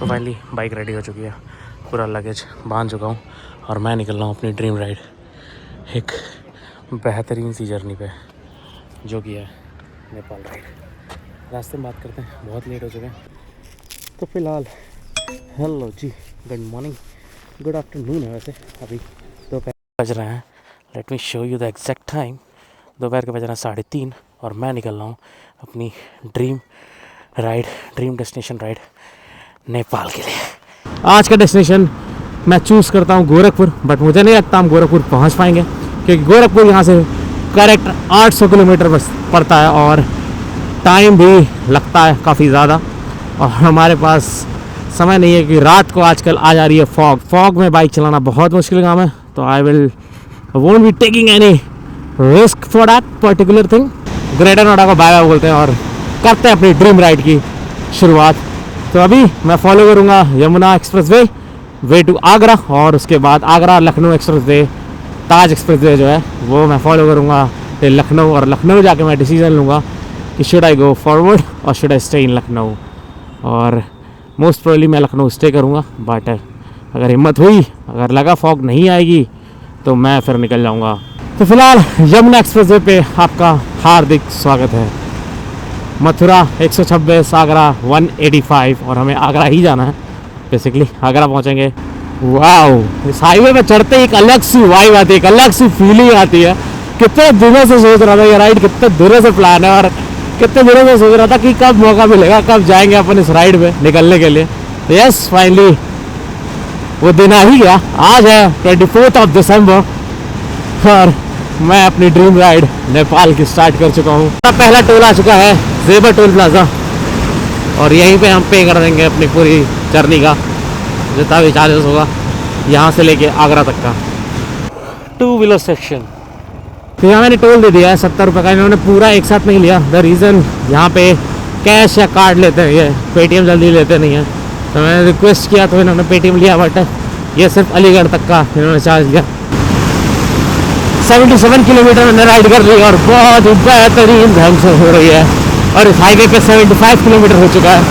तो finally bike ready हो चुकी है, पूरा लगेज बांध चुका हूँ और मैं निकल रहा हूँ अपनी ड्रीम राइड, एक बेहतरीन सी जर्नी पे जो कि है नेपाल राइड। रास्ते में बात करते हैं, बहुत लेट हो चुके हैं। तो फिलहाल हेलो जी, गुड मॉर्निंग, गुड आफ्टरनून है वैसे, अभी दोपहर बज रहे हैं। Let me show you the exact time. दोपहर के बज रहे हैं 3:30 और मैं निकल रहा हूँ अपनी dream ride, dream destination ride Nepal के लिए। आज का डेस्टिनेशन मैं चूज़ करता हूँ गोरखपुर, बट मुझे नहीं लगता हम गोरखपुर पहुँच पाएंगे क्योंकि गोरखपुर यहाँ से करेक्ट 800 किलोमीटर बस पड़ता है और टाइम भी लगता है काफ़ी ज़्यादा, और हमारे पास समय नहीं है कि रात को आजकल आ जा रही है फॉग में बाइक चलाना बहुत मुश्किल काम है। तो I won't be taking any risk for that particular thing. Greater Noida को बाय बाय बोलते हैं और करते हैं अपनी ड्रीम राइड की शुरुआत। तो अभी मैं फॉलो करूँगा Yamuna expressway way to Agra, और उसके बाद आगरा लखनऊ एक्सप्रेसवे, ताज एक्सप्रेसवे जो है वो मैं फॉलो करूँगा टिल लखनऊ, और लखनऊ जाके मैं डिसीजन लूँगा कि शुड आई गो फॉरवर्ड और should I stay in Lucknow. और मोस्ट प्रोबेबली मैं लखनऊ स्टे करूँगा, बट अगर हिम्मत हुई, अगर लगा फॉग नहीं आएगी तो मैं फिर निकल जाऊँगा। तो फिलहाल यमुना एक्सप्रेसवे पे आपका हार्दिक स्वागत है। मथुरा 126, आगरा 185, और हमें आगरा ही जाना है बेसिकली। आगरा पहुंचेंगे। वाओ, इस हाईवे पे चढ़ते ही एक अलग सी वाइब आती है, एक अलग सी फीलिंग आती है। कितने दिनों से सोच रहा था ये राइड, कितने दिनों से प्लान है, और कितने दिनों से सोच रहा था कि कब मौका मिलेगा, कब जाएंगे अपन इस राइड पे निकलने के लिए। यस, फाइनली वो दिन आ ही गया। आज है 24 दिसंबर और मैं अपनी ड्रीम राइड नेपाल की स्टार्ट कर चुका हूँ। पहला टोल आ चुका है जेबर टोल प्लाजा, और यहीं पे हम पे कर देंगे अपनी पूरी जर्नी का जितना भी चार्जेस होगा यहाँ से लेके आगरा तक का। 2 व्हीलर सेक्शन, तो यहाँ मैंने टोल दे दिया है 70 रुपये का। इन्होंने पूरा एक साथ नहीं लिया। द रीज़न यहाँ पे कैश या कार्ड लेते हैं, ये पेटीएम जल्दी लेते नहीं है। तो मैंने रिक्वेस्ट किया तो इन्होंने पेटीएम लिया, बट ये सिर्फ अलीगढ़ तक का इन्होंने चार्ज लिया। 77 किलोमीटर मैंने राइड कर ली और बहुत ही बेहतरीन ढंग से हो रही है। और इस हाईवे पे 75 किलोमीटर हो चुका है।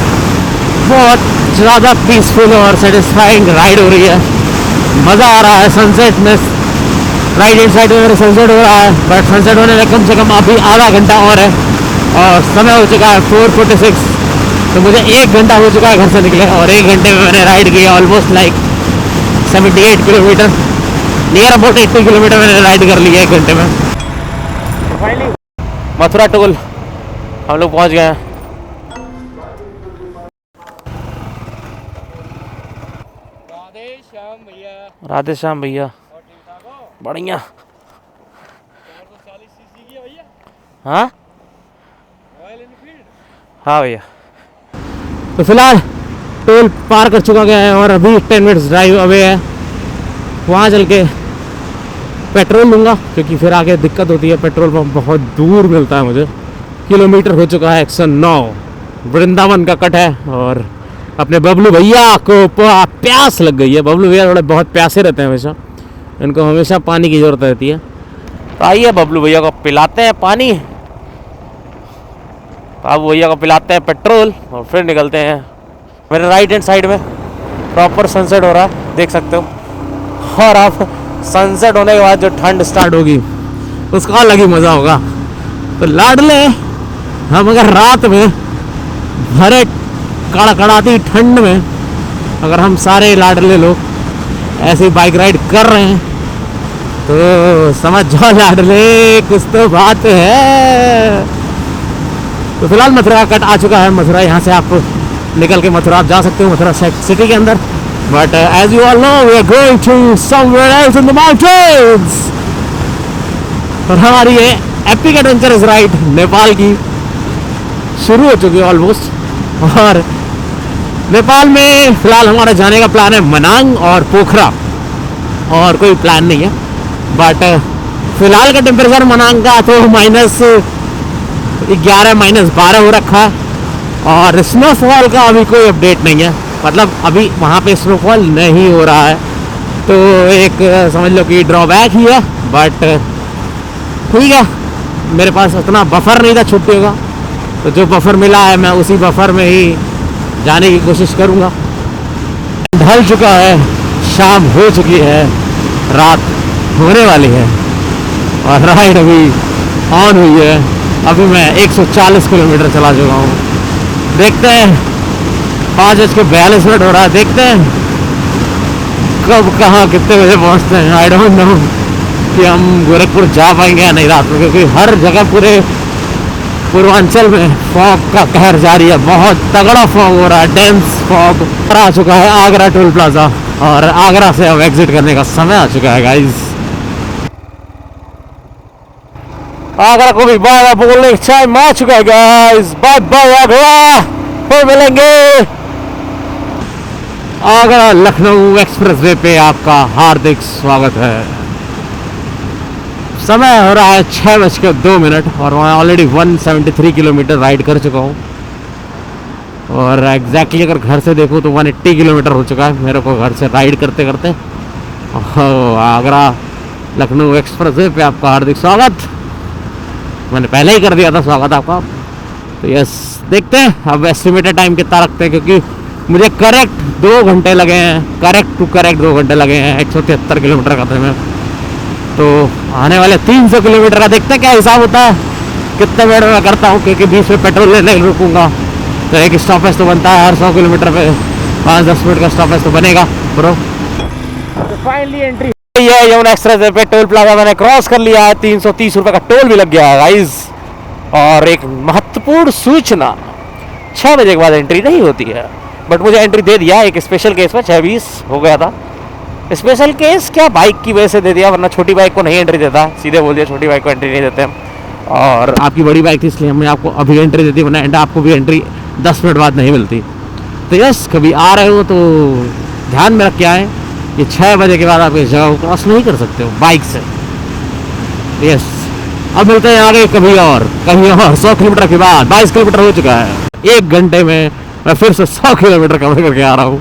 बहुत ज़्यादा पीसफुल और सेटिस्फाइंग राइड हो रही है, मज़ा आ रहा है। सनसेट में राइट हैंड साइड में मेरे सनसेट हो रहा है, बट सनसेट होने में कम से कम अभी आधा घंटा और है, और समय हो चुका है 4:46। तो मुझे 1 घंटा हो चुका है घर से निकले, और 1 घंटे में मैंने राइड किया almost like 78 kilometre, near about 80 kilometre मैंने राइड कर लिया 1 घंटे में। फाइनली मथुरा टोल हम लोग पहुंच गए हैं। राधे श्याम भैया, बढ़िया। हाँ हाँ भैया। तो फिलहाल टोल पार कर चुका गया है और अभी 10 मिनट्स ड्राइव अवे है। वहाँ चल के पेट्रोल लूँगा क्योंकि फिर आगे दिक्कत होती है। पेट्रोल पंप बहुत दूर मिलता है मुझे। किलोमीटर हो चुका है 109, वृंदावन का कट है, और अपने बबलू भैया को प्यास लग गई है। बबलू भैया थोड़े बहुत प्यासे रहते हैं हमेशा, इनको हमेशा पानी की ज़रूरत रहती है। तो आइए बबलू भैया को पिलाते हैं पानी, बाबू भैया को पिलाते हैं पेट्रोल, और फिर निकलते हैं। मेरे राइट हैंड साइड में प्रॉपर सनसेट हो रहा है, देख सकते हो। और आप सनसेट होने के बाद जो ठंड स्टार्ट होगी उसका अलग ही मज़ा होगा। तो लाडले, हम अगर रात में भरे कड़कड़ाती ठंड में अगर हम सारे लाडले लोग ऐसी बाइक राइड कर रहे हैं तो समझ जाओ लाडले कुछ तो बात है। तो फिलहाल मथुरा का कट आ चुका है। मथुरा, यहाँ से आप निकल के मथुरा आप जा सकते हो, मथुरा सिटी के अंदर। But as you all know we are going to somewhere else in the mountains. और हमारी ये एपिक एडवेंचरस राइड नेपाल की शुरू हो चुकी है ऑलमोस्ट। और नेपाल में फ़िलहाल हमारा जाने का प्लान है मनांग और पोखरा, और कोई प्लान नहीं है। बट फ़िलहाल का टेम्परेचर मनांग का तो -11 -12 हो रखा है, और स्नोफॉल का अभी कोई अपडेट नहीं है। मतलब अभी वहाँ पे स्नोफॉल नहीं हो रहा है, तो एक समझ लो कि ड्रॉबैक ही है। बट ठीक है, मेरे पास उतना बफर नहीं था छुट्टियों का, तो जो बफर मिला है मैं उसी बफर में ही जाने की कोशिश करूँगा। ढल चुका है, शाम हो चुकी है, रात होने वाली है और राइड अभी ऑन हुई है। अभी मैं 140 किलोमीटर चला चुका हूँ। देखते हैं 5:42 हो रहा है। देखते हैं कब कहाँ कितने बजे पहुँचते हैं। आई डोंट नो कि हम गोरखपुर जा पाएंगे या नहीं रात में, क्योंकि हर जगह पूरे पूर्वांचल में फॉग का कहर जारी है। बहुत तगड़ा फॉग हो रहा है, डेंस फॉग। आ चुका है आगरा टोल प्लाजा और आगरा से अब एग्जिट करने का समय आ चुका है गाइस। आगरा को भी बाय बाय बोलने का टाइम आ चुका है गाइस। बाय बाय आगरा, फिर मिलेंगे। आगरा लखनऊ एक्सप्रेसवे पे आपका हार्दिक स्वागत है। समय हो रहा है 6:02 और मैं ऑलरेडी 173 किलोमीटर राइड कर चुका हूँ। और एग्जैक्टली अगर घर से देखूँ तो 180 किलोमीटर हो चुका है मेरे को घर से राइड करते करते। आगरा लखनऊ एक्सप्रेसवे पे आपका हार्दिक स्वागत। मैंने पहले ही कर दिया था स्वागत आपका। तो यस, देखते हैं अब एस्टिमेटेड टाइम कितना रखते हैं, क्योंकि मुझे करेक्ट 2 घंटे लगे हैं। करेक्ट टू करेक्ट 2 घंटे लगे हैं 173 किलोमीटर का था मैं। तो आने वाले 300 किलोमीटर का देखते हैं क्या हिसाब होता है, कितने मिनट में करता हूँ, क्योंकि बीच में पेट्रोल लेने रुकूंगा तो एक स्टॉपेज तो बनता है हर 100 किलोमीटर पे। 5-10 मिनट का स्टॉपेज तो बनेगा ब्रो। तो फाइनली एंट्री है यमुना एक्सप्रेस पे। टोल प्लाजा मैंने क्रॉस कर लिया है। 330 रुपये का टोल भी लग गया है गाइस। और एक महत्वपूर्ण सूचना, 6 बजे के बाद एंट्री नहीं होती है, बट मुझे एंट्री दे दिया एक स्पेशल केस में। 6:20 हो गया था। स्पेशल केस क्या, बाइक की वजह से दे दिया, वरना छोटी बाइक को नहीं एंट्री देता। सीधे बोल दिया छोटी बाइक को एंट्री नहीं देते हम। और आपकी बड़ी बाइक थी इसलिए हमने आपको अभी एंट्री देती, वरना एंड आपको भी एंट्री 10 मिनट बाद नहीं मिलती। तो यस, कभी आ रहे हो तो ध्यान में रख के आए, ये 6 बजे के बाद आप इस जगह को क्रॉस नहीं कर सकते हो बाइक से। यस, अब मिलते हैं आगे कभी और 100 किलोमीटर के बाद। 22 किलोमीटर हो चुका है। 1 घंटे में मैं फिर से 100 किलोमीटर कवर करके आ रहा हूँ।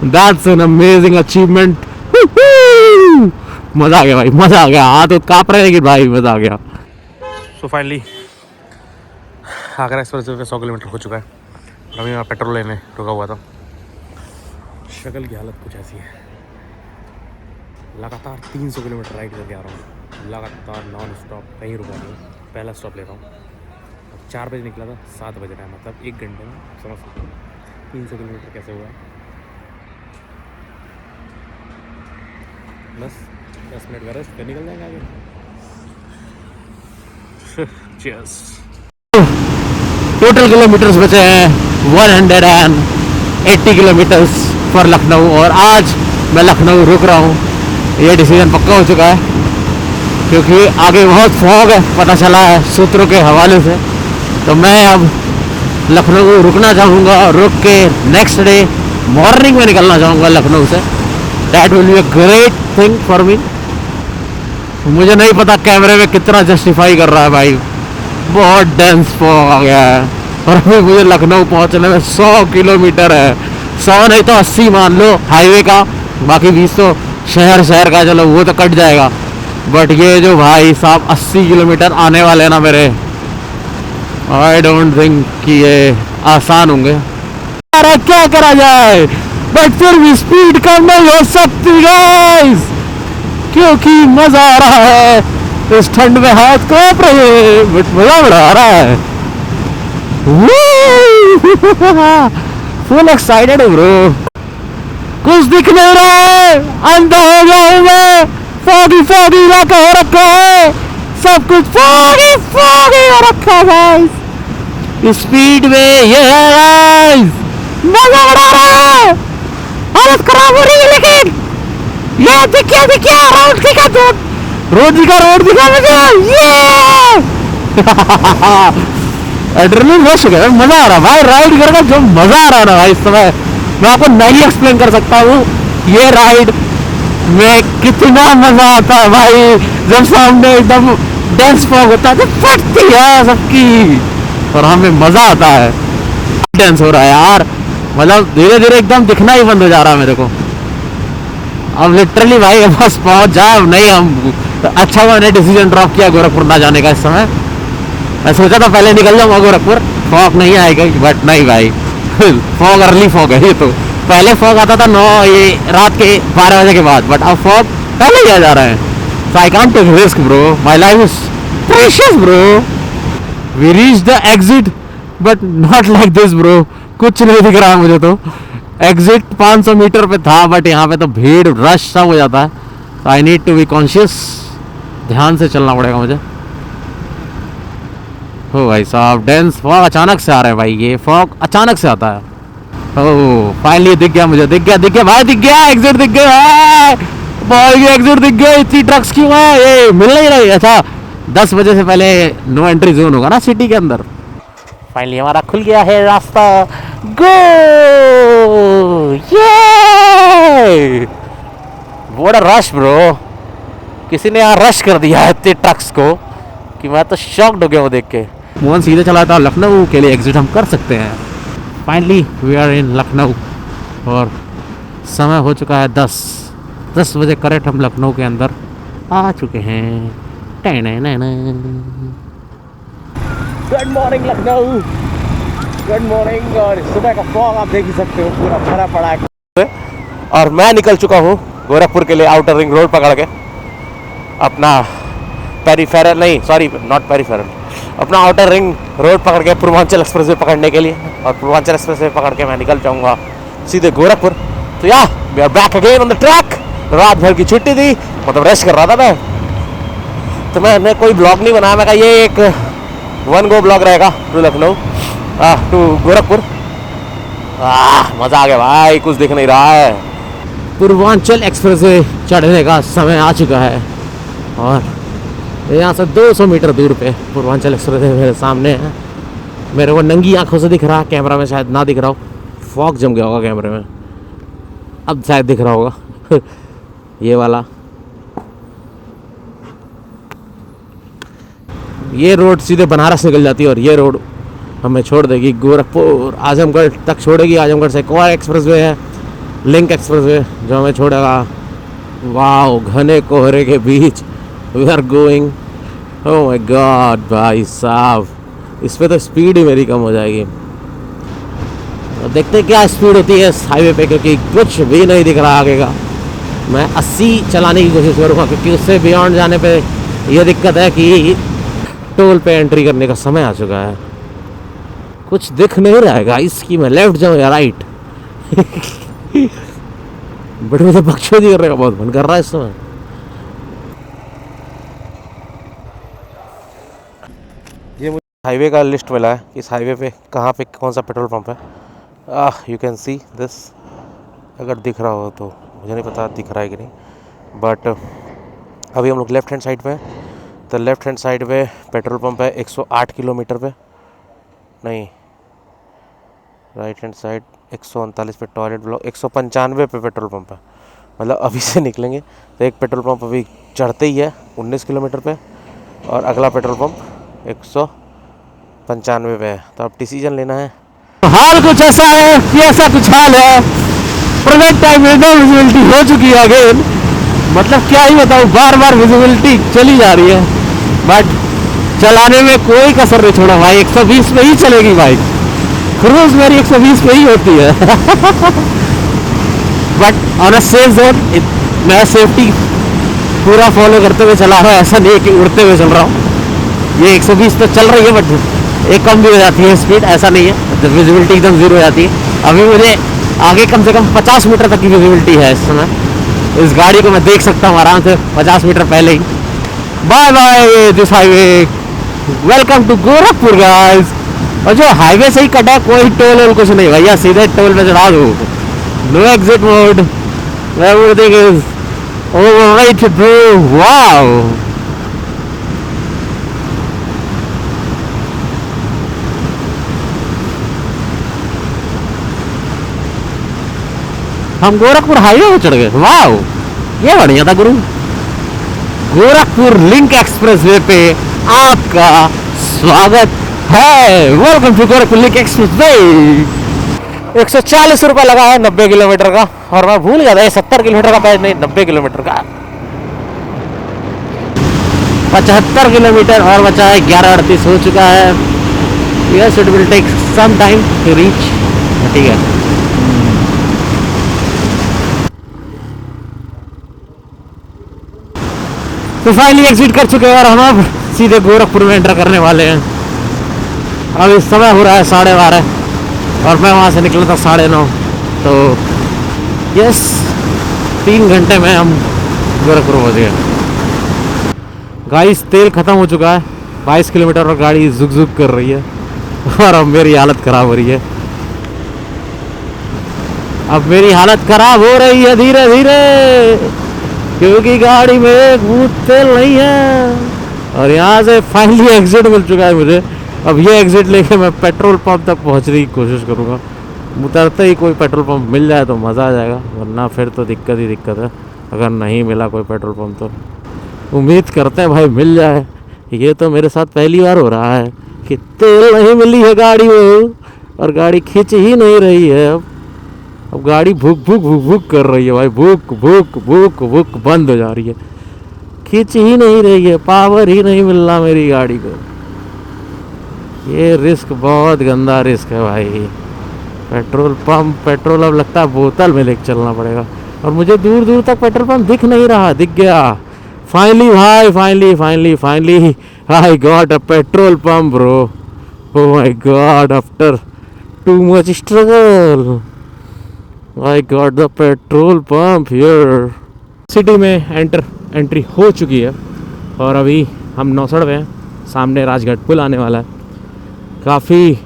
That's an amazing achievement. मजा आ गया भाई, मजा आ गया। हाथ तो कांप रहे लेकिन भाई मजा आ गया। So finally Agra express way 100 kilometre हो चुका है। अभी मैं पेट्रोल लेने रुका हुआ था। शक्ल की हालत कुछ ऐसी है। लगातार 300 किलोमीटर राइड करके आ रहा हूँ, लगातार नॉन स्टॉप, कहीं रुका नहीं। पहला स्टॉप ले रहा हूँ। 4 बजे निकला था, 7 बजे टाइम, मतलब 1 घंटे में समझ सकते हो 300 किलोमीटर कैसे हुआ है। बस 10 मिनट का रेस्ट, फिर निकल जाएंगे आगे। Cheers. टोटल किलोमीटर्स बचे हैं 180 किलोमीटर्स फॉर लखनऊ। और आज मैं लखनऊ रुक रहा हूँ, ये डिसीजन पक्का हो चुका है, क्योंकि आगे बहुत फॉग है, पता चला है सूत्रों के हवाले से। तो मैं अब लखनऊ रुकना चाहूँगा और रुक के नेक्स्ट डे मॉर्निंग में निकलना चाहूँगा लखनऊ से। That will be a great thing for me. मुझे नहीं पता कैमरे में कितना जस्टिफाई कर रहा है भाई, बहुत डेंस फॉग आ गया है। और अभी मुझे लखनऊ पहुंचने में 100 किलोमीटर है। 100 नहीं तो 80 मान लो हाईवे का, बाकी 20 तो शहर का, चलो वो तो कट जाएगा। बट ये जो भाई साहब 80 किलोमीटर आने वाले हैं ना मेरे, आई डोंट थिंक कि ये आसान होंगे। अरे क्या करा जाए, बट फिर भी स्पीड कम नहीं हो सकती गाइस, क्योंकि मजा आ रहा है। इस ठंड में हाथ कांप रहे हैं, बट मजा बड़ा आ रहा है। फुल एक्साइटेड है ब्रो। कुछ दिख नहीं रहा है, अंधा हो जाऊंगा। फॉगी फॉगी इलाका हो रखा है, सब कुछ फॉगी फॉगी हो रखा है गाइस। स्पीड में ये है गाइस, मजा बड़ा आ रहा है। हालत खराब हो रही है, लेकिन ये दिखा रोड दिखा मुझे। ये एड्रेनलिन रश हो गया, मजा आ रहा है भाई। राइड करके जो मजा आ रहा है ना भाई, इस समय मैं आपको नहीं एक्सप्लेन कर सकता हूँ। ये राइड में कितना मजा आता है भाई, जब सामने एकदम डेंस फॉग होता है तो फटती है सबकी, और हमें मजा आता है। डेंस हो रहा है यार, मतलब धीरे धीरे एकदम दिखना ही बंद हो जा रहा है मेरे को। अब लिटरली भाई बस पहुंच जाए नहीं हम। अच्छा मैंने डिसीजन ड्रॉप किया गोरखपुर ना जाने का। इस समय मैं सोचा था पहले निकल जाऊंगा गोरखपुर, फॉग नहीं आएगा, बट नहीं भाई फॉग अर्ली फॉग है ये तो। पहले फॉग आता था 9 ये रात के 12 बजे के बाद, बट अब फॉग पहले ही आ जा रहा है. So I can't take risk, bro. My life is precious, bro. We reached the exit, but not like this, bro. कुछ नहीं दिख रहा है मुझे तो. एग्जिट 500 मीटर पे था, बट यहाँ पे तो भीड़ रश सब हो जाता है. So I need to be conscious. ध्यान से चलना पड़ेगा मुझे. हो भाई साहब, डेंस फॉग अचानक से आ रहा है भाई. ये फॉग अचानक से आता है. ओह फाइनली दिख गया मुझे. दिख गया भाई, दिख गया. एग्जिट दिख गया भाई, एग्जिट दिख गया. इतनी ट्रक्स क्यों है? ये मिल नहीं रही. अच्छा 10 बजे से पहले नो एंट्री जोन होगा ना सिटी के अंदर. फाइनली हमारा खुल गया है रास्ता. गो ये व्हाट अ रश ब्रो. किसी ने यहाँ रश कर दिया है इतने ट्रक्स को कि मैं तो शॉक्ड हो गया वो देख के. मोहन सीधे चला था लखनऊ के लिए. एग्जिट हम कर सकते हैं. Finally we are in Lucknow और समय हो चुका है 10 बजे करेक्ट. हम लखनऊ के अंदर आ चुके हैं. Good morning Lucknow. Good morning. और सुबह का फॉग आप देख ही सकते हो, पूरा भरा पड़ा है. और मैं निकल चुका हूँ गोरखपुर के लिए आउटर रिंग रोड पकड़ के. अपना पेरीफेरल नहीं, सॉरी नॉट पेरीफेरल, अपना आउटर रिंग रोड पकड़ के पूर्वांचल एक्सप्रेसवे पकड़ने के लिए. और पूर्वांचल एक्सप्रेसवे पकड़ के मैं निकल जाऊँगा सीधे गोरखपुर. तो yeah we are back again on the track. रात भर की छुट्टी थी, मतलब रेस्ट कर रहा था मैं, तो मैंने कोई ब्लॉग नहीं बनाया. मैं कहा ये एक वन गो ब्लॉग रहेगा टू लखनऊ टू गोरखपुर. मज़ा आ गया भाई, कुछ दिख नहीं रहा है. पूर्वांचल एक्सप्रेसवे चढ़ने का समय आ चुका है और यहाँ से 200 मीटर दूर पे पूर्वांचल एक्सप्रेसवे मेरे सामने है. मेरे को नंगी आंखों से दिख रहा है, कैमरा में शायद ना दिख रहा हो. फॉग जम गया होगा कैमरे में, अब शायद दिख रहा होगा. ये वाला ये रोड सीधे बनारस निकल जाती है और ये रोड हमें छोड़ देगी गोरखपुर आजमगढ़ तक छोड़ेगी. आजमगढ़ से एक और एक्सप्रेसवे है, लिंक एक्सप्रेसवे, जो हमें छोड़ेगा. वाओ, घने कोहरे के बीच we are going. Oh my God भाई साहब, इस पे तो स्पीड ही मेरी कम हो जाएगी. देखते क्या स्पीड होती है इस हाईवे पे, क्योंकि कुछ भी नहीं दिख रहा आगे का. मैं 80 चलाने की कोशिश करूँगा, क्योंकि उससे बियॉन्ड जाने पे ये दिक्कत है कि टोल पे एंट्री करने का समय आ चुका है. कुछ दिख नहीं रहा है गाइस कि मैं लेफ्ट जाऊँ या राइट. बट मुझे बकचोदी करने का बहुत मन कर रहा है इस समय. ये मुझे हाईवे का लिस्ट मिला है, इस हाईवे पे कहाँ पे कौन सा पेट्रोल पंप है. You can see this. अगर दिख रहा हो तो, मुझे नहीं पता दिख रहा है कि नहीं, बट अभी हम लोग लेफ्ट हैंड साइड पे हैं. तो लेफ्ट हैंड साइड पे पेट्रोल पंप है 108 किलोमीटर पे. नहीं, राइट हैंड साइड 139 पे टॉयलेट ब्लॉक 195 पे पेट्रोल पंप है. मतलब अभी से निकलेंगे तो एक पेट्रोल पंप अभी चढ़ते ही है 19 किलोमीटर पे, और अगला पेट्रोल पंप 195 पे है. तो अब डिसीजन लेना है. हाल कुछ ऐसा है कि ऐसा कुछ हाल है. प्रेजेंट टाइम में विजिबिलिटी हो चुकी है अगेन. मतलब क्या ही बताऊँ, बार बार विजिबिलिटी चली जा रही है, बट चलाने में कोई कसर नहीं छोड़ा भाई. 120 पे ही चलेगी भाई. क्रूज मेरी 120 पे ही होती है. But on a safe zone मैं सेफ्टी पूरा फॉलो करते हुए चला रहा हूँ. ऐसा नहीं है कि उड़ते हुए चल रहा हूँ. ये 120 तो चल रही है, बट एक कम भी हो जाती है स्पीड. ऐसा नहीं है, विजिबिलिटी एकदम जीरो हो जाती है. अभी मुझे आगे कम से कम 50 मीटर तक की विजिबिलिटी है इस समय. इस गाड़ी को मैं देख सकता हूँ आराम से 50 मीटर पहले ही. Bye bye this highway. Welcome to Gorakhpur guys. और जो हाईवे से ही कटा है, कोई टोल वोल कुछ नहीं भैया, सीधे टोल पे चढ़ा दो. No exit mode, everything is alright bro. Wow, हम गोरखपुर हाईवे पे चढ़ गए. वाओ, ये बढ़िया था गुरु. गोरखपुर लिंक एक्सप्रेसवे पे आपका स्वागत है. Welcome to Gorakhpur link expressway. 140 रुपये लगा है 90 किलोमीटर का, और मैं भूल गया था ये 70 किलोमीटर का पैज नहीं, 90 किलोमीटर का. 75 किलोमीटर और बचा है. 11:38 हो चुका है. Yes, it will take some time to reach. ठीक है, तो फाइनली एग्जिट कर चुके हैं और हम अब सीधे गोरखपुर में एंटर करने वाले हैं। अब इस समय हो रहा है 12:30 और मैं वहाँ से निकला था 9:30। तो यस 3 घंटे में हम गोरखपुर पहुँच गए। गाइस तेल ख़त्म हो चुका है, 22 किलोमीटर और गाड़ी झुक झुक कर रही है और अब मेरी हालत ख़राब हो रही है। अब मेरी हालत ख़राब हो रही है धीरे धीरे, क्योंकि गाड़ी में बूथ तेल नहीं है। और यहाँ से फाइनली एग्जिट मिल चुका है मुझे। अब ये एग्जिट लेके मैं पेट्रोल पंप तक पहुँचने की कोशिश करूँगा। उतरते ही कोई पेट्रोल पंप मिल जाए तो मज़ा आ जाएगा, वरना फिर तो दिक्कत ही दिक्कत है। अगर नहीं मिला कोई पेट्रोल पंप तो उम्मीद करते हैं भाई मिल जाए। ये तो मेरे साथ पहली बार हो रहा है कि तेल नहीं मिली है गाड़ी में और गाड़ी खींच ही नहीं रही है। अब गाड़ी भूक भूक भूक भूक कर रही है भाई, भूक भूक भूक भूक बंद हो जा रही है, खींच ही नहीं रही है, पावर ही नहीं मिल रहा मेरी गाड़ी को। ये रिस्क बहुत गंदा रिस्क है भाई। पेट्रोल पंप, पेट्रोल अब लगता है बोतल में लेके चलना पड़ेगा। और मुझे दूर दूर तक पेट्रोल पंप दिख नहीं रहा, दिख गया फाइनली भाई, finally I got a petrol pump bro. Oh my God, after too much struggle I got the petrol pump here. City में एंट्री हो चुकी है और अभी हम नौसड़ में हैं, सामने राजघाट पुल आने वाला है। काफ़ी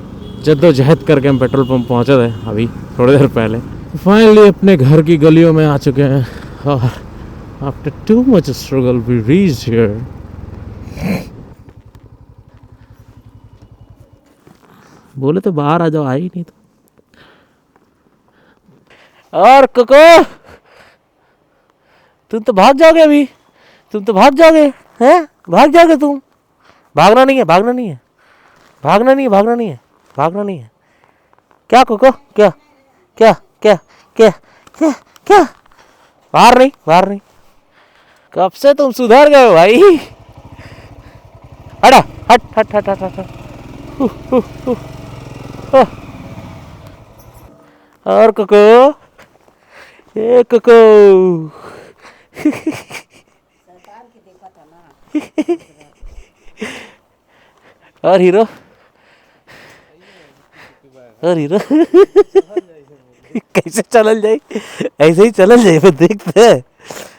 जद्दोजहद करके हम पेट्रोल पंप पहुंचे थे अभी थोड़ी देर पहले। फाइनली अपने घर की गलियों में आ चुके हैं और after too much struggle we reached here. बोले तो बाहर आ जाओ, आई नहीं तो। और कोको तुम तो भाग जाओगे अभी, तुम तो भाग जाओगे, हैं भाग जाओगे तुम। भागना नहीं है, भागना नहीं है, भागना नहीं है, भागना नहीं है, भागना नहीं है। क्या कोको, क्या क्या क्या क्या क्या क्या बाहर नहीं, बाहर नहीं। कब से तुम सुधर गए हो भाई। हटा, हट हट हट हट हट। और कोको, ए कोको और हीरो, और हीरो कैसे चलल जाए, ऐसे ही चलल जाए, देखते हैं